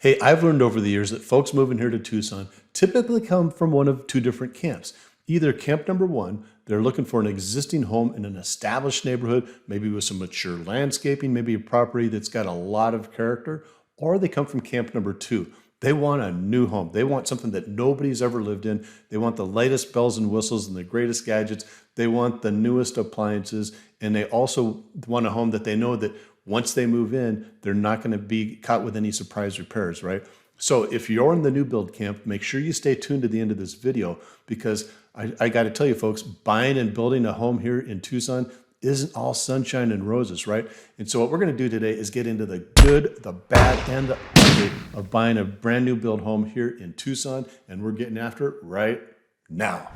Hey, I've learned over the years that folks moving here to Tucson typically come from one of two different camps. Either camp number one, they're looking for an existing home in an established neighborhood, maybe with some mature landscaping, maybe a property that's got a lot of character, or they come from camp number two. They want a new home. They want something that nobody's ever lived in. They want the latest bells and whistles and the greatest gadgets. They want the newest appliances. And they also want a home that they know that once they move in, they're not going to be caught with any surprise repairs, right? So if you're in the new build camp, make sure you stay tuned to the end of this video, because I got to tell you folks, buying and building a home here in Tucson isn't all sunshine and roses, right? And so what we're going to do today is get into the good, the bad, and the ugly of buying a brand new build home here in Tucson, and we're getting after it right now.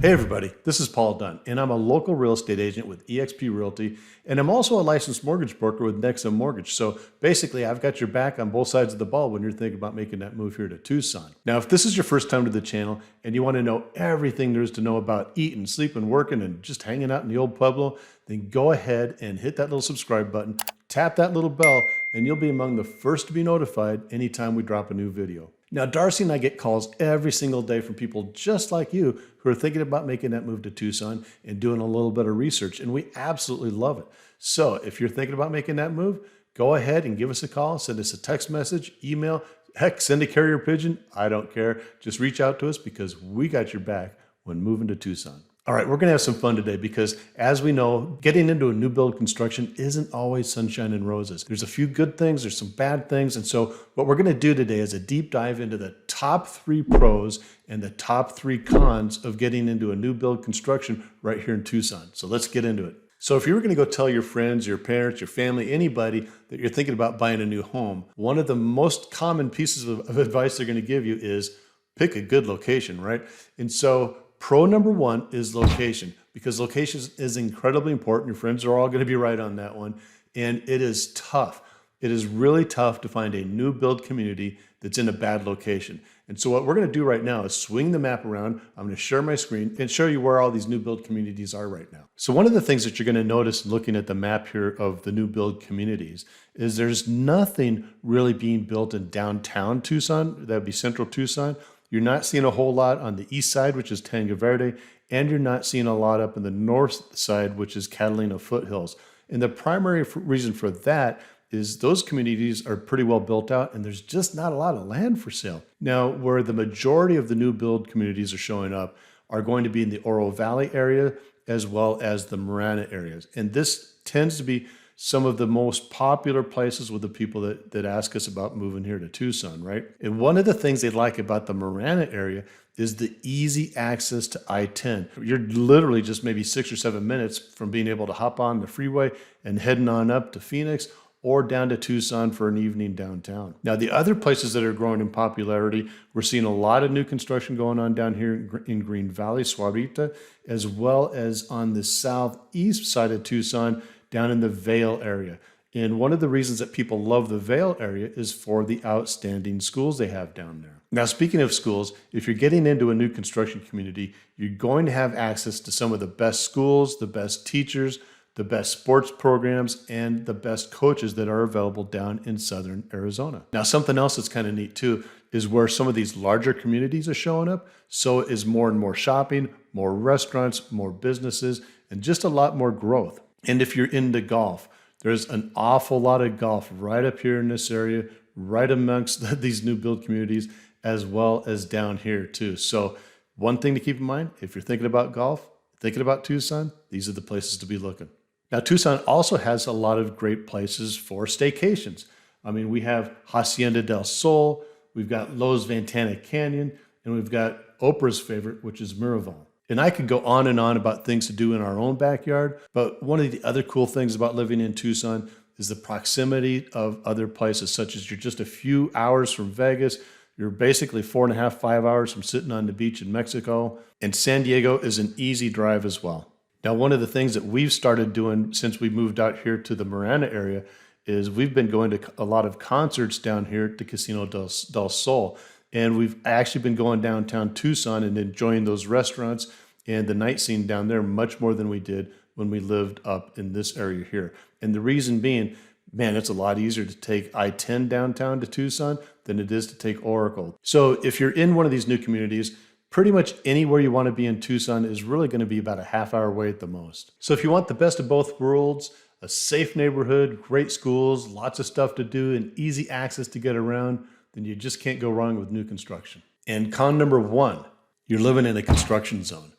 Hey everybody, this is Paul Dunn, and I'm a local real estate agent with eXp Realty, and I'm also a licensed mortgage broker with Nexa Mortgage. So basically, I've got your back on both sides of the ball when you're thinking about making that move here to Tucson. Now, if this is your first time to the channel and you want to know everything there is to know about eating, sleeping, working, and just hanging out in the old Pueblo, then go ahead and hit that little subscribe button, tap that little bell, and you'll be among the first to be notified anytime we drop a new video. Now, Darcy and I get calls every single day from people just like you who are thinking about making that move to Tucson and doing a little bit of research, and we absolutely love it. So if you're thinking about making that move, go ahead and give us a call, send us a text message, email, heck, send a carrier pigeon. I don't care. Just reach out to us because we got your back when moving to Tucson. All right, we're going to have some fun today because, as we know, getting into a new build construction isn't always sunshine and roses. There's a few good things, there's some bad things, and so what we're going to do today is a deep dive into the top 3 pros and the top 3 cons of getting into a new build construction right here in Tucson. So let's get into it. So if you were going to go tell your friends, your parents, your family, anybody that you're thinking about buying a new home, one of the most common pieces of advice they're going to give you is pick a good location, right? And so pro number 1 is location, because location is incredibly important. Your friends are all going to be right on that one. And it is tough. It is really tough to find a new build community that's in a bad location. And so what we're going to do right now is swing the map around. I'm going to share my screen and show you where all these new build communities are right now. So one of the things that you're going to notice looking at the map here of the new build communities is there's nothing really being built in downtown Tucson. That would be central Tucson. You're not seeing a whole lot on the east side, which is Tango Verde, and you're not seeing a lot up in the north side, which is Catalina Foothills. And the primary reason for that is those communities are pretty well built out and there's just not a lot of land for sale. Now, where the majority of the new build communities are showing up are going to be in the Oro Valley area as well as the Marana areas. And this tends to be some of the most popular places with the people that ask us about moving here to Tucson, right? And one of the things they like about the Marana area is the easy access to I-10. You're literally just maybe 6 or 7 minutes from being able to hop on the freeway and heading on up to Phoenix or down to Tucson for an evening downtown. Now, the other places that are growing in popularity, we're seeing a lot of new construction going on down here in Green Valley, Suarita, as well as on the southeast side of Tucson, down in the Vale area. And one of the reasons that people love the Vale area is for the outstanding schools they have down there. Now, speaking of schools, if you're getting into a new construction community, you're going to have access to some of the best schools, the best teachers, the best sports programs, and the best coaches that are available down in southern Arizona. Now, something else that's kind of neat too is where some of these larger communities are showing up, so is more and more shopping, more restaurants, more businesses, and just a lot more growth. And if you're into golf, there's an awful lot of golf right up here in this area, right amongst these new build communities, as well as down here too. So one thing to keep in mind, if you're thinking about golf, thinking about Tucson, these are the places to be looking. Now, Tucson also has a lot of great places for staycations. I mean, we have Hacienda del Sol, we've got Lowe's Ventana Canyon, and we've got Oprah's favorite, which is Miraval. And I could go on and on about things to do in our own backyard, but one of the other cool things about living in Tucson is the proximity of other places, such as you're just a few hours from Vegas, you're basically 4.5, 5 hours from sitting on the beach in Mexico, and San Diego is an easy drive as well. Now, one of the things that we've started doing since we moved out here to the Marana area is we've been going to a lot of concerts down here at the Casino del Sol. And we've actually been going downtown Tucson and enjoying those restaurants and the night scene down there much more than we did when we lived up in this area here. And the reason being, man, it's a lot easier to take I-10 downtown to Tucson than it is to take Oracle. So if you're in one of these new communities, pretty much anywhere you want to be in Tucson is really going to be about a half-hour away at the most. So if you want the best of both worlds, a safe neighborhood, great schools, lots of stuff to do, and easy access to get around, then you just can't go wrong with new construction. And con number one, you're living in a construction zone.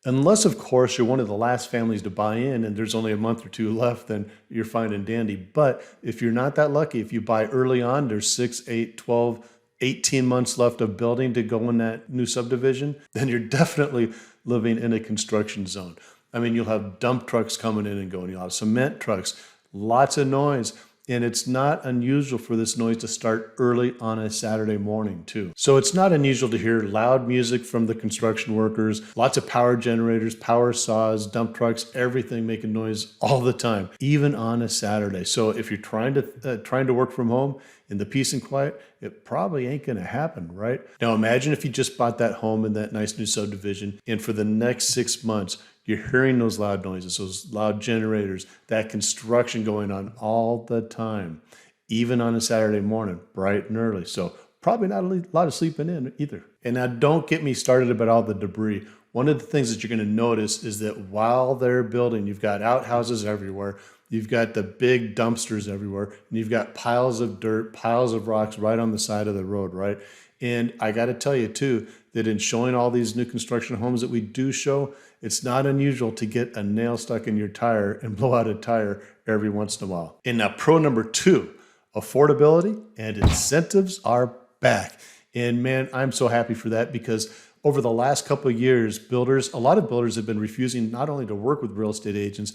Unless, of course, you're one of the last families to buy in and there's only a month or two left, then you're fine and dandy. But if you're not that lucky, if you buy early on, there's 6, 8, 12, 18 months left of building to go in that new subdivision, then you're definitely living in a construction zone. I mean, you'll have dump trucks coming in and going, you'll have cement trucks, lots of noise. And it's not unusual for this noise to start early on a Saturday morning too. So it's not unusual to hear loud music from the construction workers, lots of power generators, power saws, dump trucks, everything making noise all the time, even on a Saturday. So if you're trying to work from home in the peace and quiet, it probably ain't gonna happen, right? Now imagine if you just bought that home in that nice new subdivision and for the next 6 months, you're hearing those loud noises, those loud generators, that construction going on all the time, even on a Saturday morning, bright and early. So probably not a lot of sleeping in either. And now don't get me started about all the debris. One of the things that you're going to notice is that while they're building, you've got outhouses everywhere, you've got the big dumpsters everywhere, and you've got piles of dirt, piles of rocks right on the side of the road, right? And I got to tell you too, that in showing all these new construction homes that we do show, it's not unusual to get a nail stuck in your tire and blow out a tire every once in a while. And now pro number two, affordability and incentives are back. And man, I'm so happy for that because over the last couple of years, a lot of builders have been refusing not only to work with real estate agents,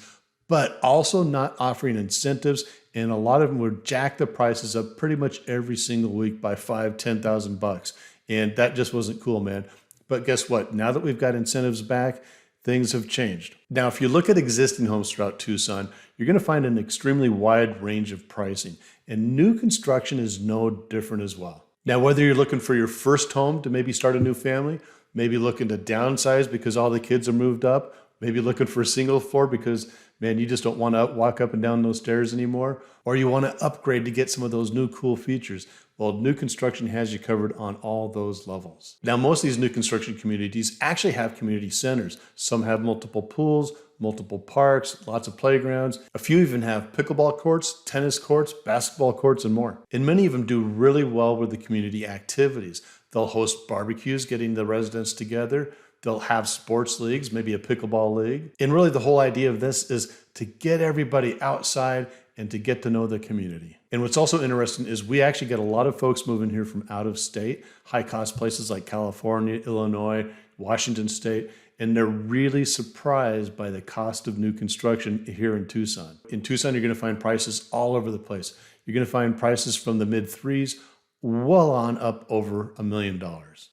but also not offering incentives. And a lot of them would jack the prices up pretty much every single week by $5,000, $10,000. And that just wasn't cool, man. But guess what? Now that we've got incentives back, things have changed. Now, if you look at existing homes throughout Tucson, you're going to find an extremely wide range of pricing. And new construction is no different as well. Now, whether you're looking for your first home to maybe start a new family, maybe looking to downsize because all the kids are moved up, maybe looking for a single floor because, man, you just don't want to walk up and down those stairs anymore, or you want to upgrade to get some of those new cool features. Well, new construction has you covered on all those levels. Now, most of these new construction communities actually have community centers. Some have multiple pools, multiple parks, lots of playgrounds. A few even have pickleball courts, tennis courts, basketball courts, and more. And many of them do really well with the community activities. They'll host barbecues, getting the residents together. They'll have sports leagues, maybe a pickleball league. And really the whole idea of this is to get everybody outside and to get to know the community. And what's also interesting is we actually get a lot of folks moving here from out of state, high cost places like California, Illinois, Washington State, and they're really surprised by the cost of new construction here in Tucson. In Tucson, you're gonna find prices all over the place. You're gonna find prices from the mid threes well on up over $1 million.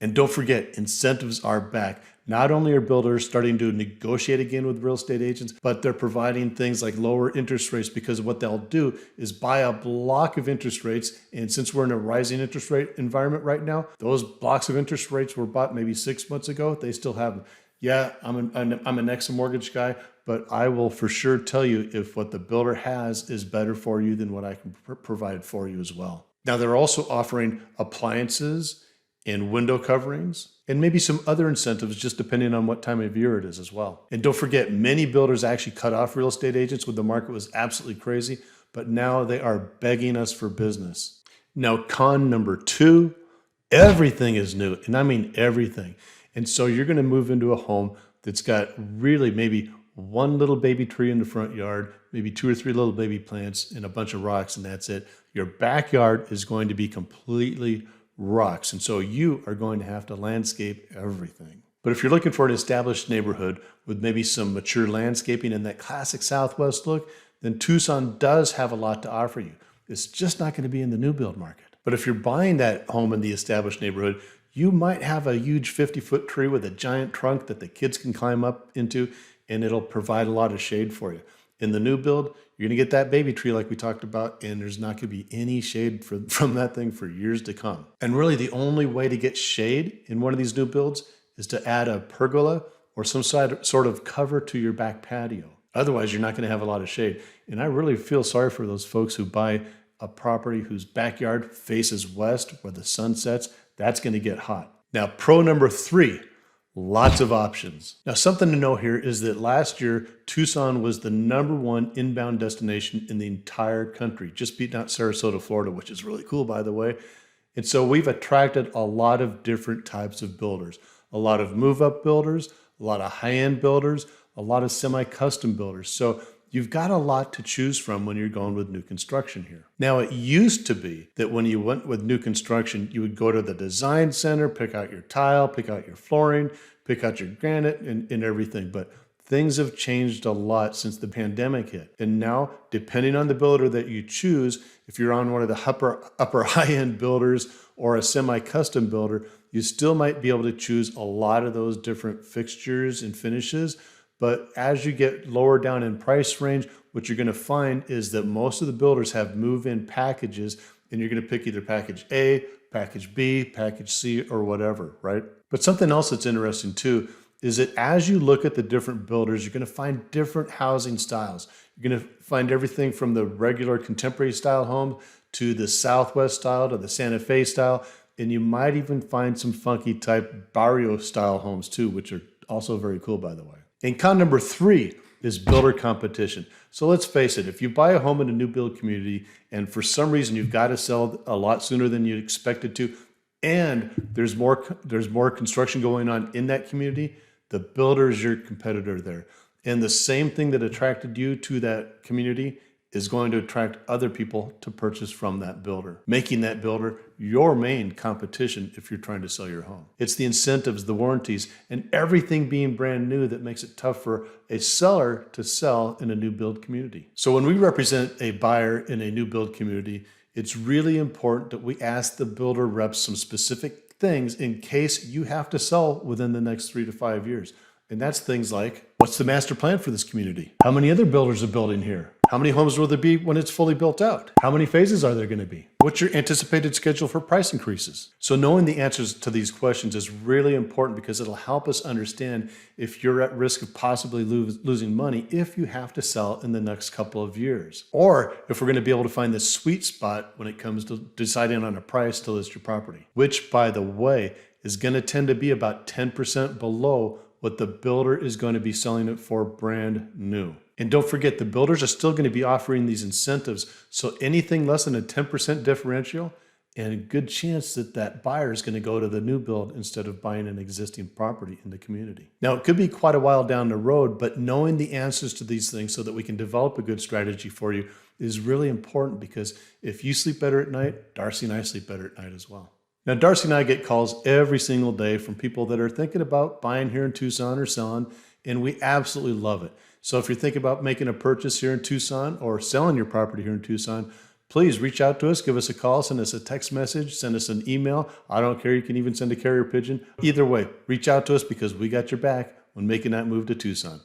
And don't forget, incentives are back. Not only are builders starting to negotiate again with real estate agents, but they're providing things like lower interest rates because what they'll do is buy a block of interest rates. And since we're in a rising interest rate environment right now, those blocks of interest rates were bought maybe 6 months ago. They still have them. Yeah, I'm an ex-mortgage guy, but I will for sure tell you if what the builder has is better for you than what I can provide for you as well. Now, they're also offering appliances and window coverings and maybe some other incentives just depending on what time of year it is as well. And don't forget, many builders actually cut off real estate agents when the market was absolutely crazy, but now they are begging us for business. Now, con number two, everything is new, and I mean everything. And so you're gonna move into a home that's got really maybe one little baby tree in the front yard, maybe 2 or 3 little baby plants and a bunch of rocks, and that's it. Your backyard is going to be completely rocks. And so you are going to have to landscape everything. But if you're looking for an established neighborhood with maybe some mature landscaping and that classic Southwest look, then Tucson does have a lot to offer you. It's just not going to be in the new build market. But if you're buying that home in the established neighborhood, you might have a huge 50-foot tree with a giant trunk that the kids can climb up into, and it'll provide a lot of shade for you. In the new build, you're going to get that baby tree like we talked about, and there's not going to be any shade from that thing for years to come. And really the only way to get shade in one of these new builds is to add a pergola or some sort of cover to your back patio. Otherwise, you're not going to have a lot of shade. And I really feel sorry for those folks who buy a property whose backyard faces west where the sun sets. That's going to get hot. Now, pro number 3, lots of options. Now, something to know here is that last year, Tucson was the #1 inbound destination in the entire country, just beating out Sarasota, Florida, which is really cool, by the way. And so we've attracted a lot of different types of builders, a lot of move-up builders, a lot of high-end builders, a lot of semi-custom builders. So you've got a lot to choose from when you're going with new construction here. Now, it used to be that when you went with new construction, you would go to the design center, pick out your tile, pick out your flooring, pick out your granite and everything. But things have changed a lot since the pandemic hit. And now, depending on the builder that you choose, if you're on one of the upper high-end builders or a semi-custom builder, you still might be able to choose a lot of those different fixtures and finishes. But as you get lower down in price range, what you're going to find is that most of the builders have move-in packages, and you're going to pick either package A, package B, package C, or whatever, right? But something else that's interesting too is that as you look at the different builders, you're going to find different housing styles. You're going to find everything from the regular contemporary style home to the Southwest style to the Santa Fe style, and you might even find some funky type barrio style homes too, which are also very cool, by the way. And con number 3 is builder competition. So let's face it, if you buy a home in a new build community and for some reason you've got to sell a lot sooner than you expected to, and there's more construction going on in that community, the builder is your competitor there. And the same thing that attracted you to that community is going to attract other people to purchase from that builder, making that builder your main competition if you're trying to sell your home. It's the incentives, the warranties, and everything being brand new that makes it tough for a seller to sell in a new build community. So when we represent a buyer in a new build community, it's really important that we ask the builder reps some specific things in case you have to sell within the next 3 to 5 years. And that's things like, what's the master plan for this community? How many other builders are building here? How many homes will there be when it's fully built out? How many phases are there going to be? What's your anticipated schedule for price increases? So knowing the answers to these questions is really important because it'll help us understand if you're at risk of possibly losing money if you have to sell in the next couple of years. Or if we're going to be able to find the sweet spot when it comes to deciding on a price to list your property, which, by the way, is going to tend to be about 10% below what the builder is going to be selling it for brand new. And don't forget, the builders are still going to be offering these incentives. So anything less than a 10% differential, and a good chance that that buyer is going to go to the new build instead of buying an existing property in the community. Now, it could be quite a while down the road, but knowing the answers to these things so that we can develop a good strategy for you is really important, because if you sleep better at night, Darcy and I sleep better at night as well. Now, Darcy and I get calls every single day from people that are thinking about buying here in Tucson or selling, and we absolutely love it. So if you're thinking about making a purchase here in Tucson or selling your property here in Tucson, please reach out to us, give us a call, send us a text message, send us an email. I don't care, you can even send a carrier pigeon. Either way, reach out to us because we got your back when making that move to Tucson.